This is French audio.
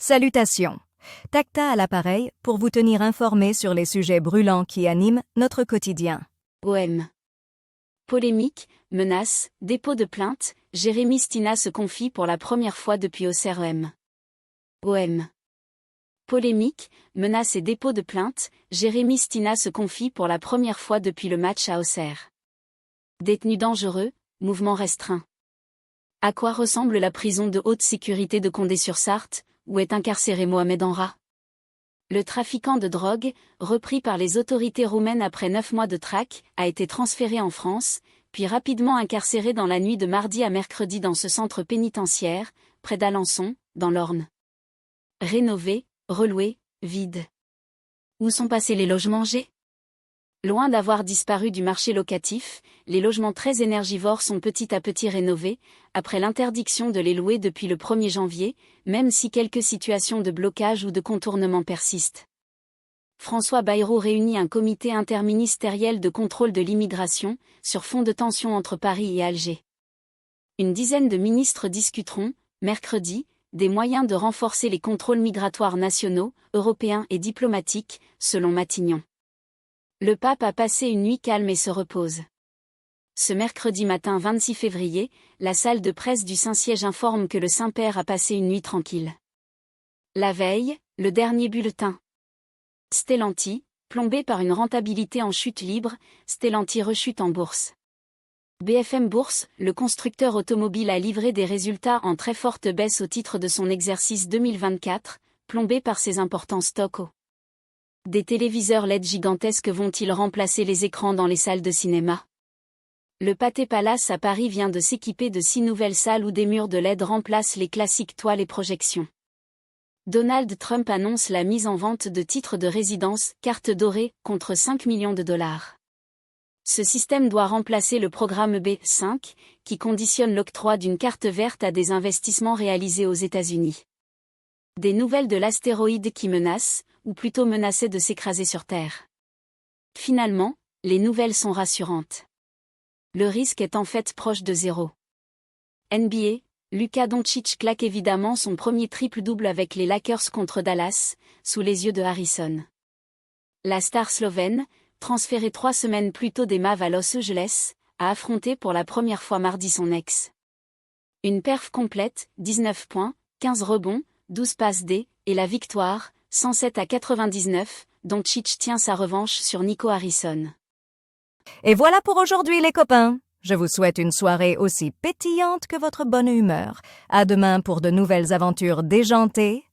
Salutations! Tacta à l'appareil pour vous tenir informé sur les sujets brûlants qui animent notre quotidien. OM. Polémique, menace, dépôt de plainte, Jérémy Stina se confie pour la première fois depuis Auxerre OM. OM. Polémique, menace et dépôt de plainte, Jérémy Stina se confie pour la première fois depuis le match à Auxerre. Détenu dangereux, mouvement restreint. À quoi ressemble la prison de haute sécurité de Condé-sur-Sarthe, où est incarcéré Mohamed Enra? Le trafiquant de drogue, repris par les autorités roumaines après 9 mois de traque, a été transféré en France, puis rapidement incarcéré dans la nuit de mardi à mercredi dans ce centre pénitentiaire, près d'Alençon, dans l'Orne. Rénové, reloué, vide. Où sont passés les logements G? Loin d'avoir disparu du marché locatif, les logements très énergivores sont petit à petit rénovés, après l'interdiction de les louer depuis le 1er janvier, même si quelques situations de blocage ou de contournement persistent. François Bayrou réunit un comité interministériel de contrôle de l'immigration, sur fond de tension entre Paris et Alger. Une dizaine de ministres discuteront, mercredi, des moyens de renforcer les contrôles migratoires nationaux, européens et diplomatiques, selon Matignon. Le pape a passé une nuit calme et se repose. Ce mercredi matin 26 février, la salle de presse du Saint-Siège informe que le Saint-Père a passé une nuit tranquille. La veille, le dernier bulletin. Stellantis, plombé par une rentabilité en chute libre, Stellantis rechute en bourse. BFM Bourse, le constructeur automobile a livré des résultats en très forte baisse au titre de son exercice 2024, plombé par ses importants stocks eau. Des téléviseurs LED gigantesques vont-ils remplacer les écrans dans les salles de cinéma? Le Pathé Palace à Paris vient de s'équiper de 6 nouvelles salles où des murs de LED remplacent les classiques toiles et projections. Donald Trump annonce la mise en vente de titres de résidence, carte dorée, contre 5 millions de dollars. Ce système doit remplacer le programme B5, qui conditionne l'octroi d'une carte verte à des investissements réalisés aux États-Unis. Des nouvelles de l'astéroïde qui menace, ou plutôt menaçait de s'écraser sur Terre. Finalement, les nouvelles sont rassurantes. Le risque est en fait proche de zéro. NBA, Luka Doncic claque évidemment son premier triple-double avec les Lakers contre Dallas, sous les yeux de Harrison. La star slovène, transférée 3 semaines plus tôt des Mavs à Los Angeles, a affronté pour la première fois mardi son ex. Une perf complète, 19 points, 15 rebonds, 12 passes D, et la victoire, 107-99, Doncic tient sa revanche sur Nico Harrison. Et voilà pour aujourd'hui les copains. Je vous souhaite une soirée aussi pétillante que votre bonne humeur. À demain pour de nouvelles aventures déjantées,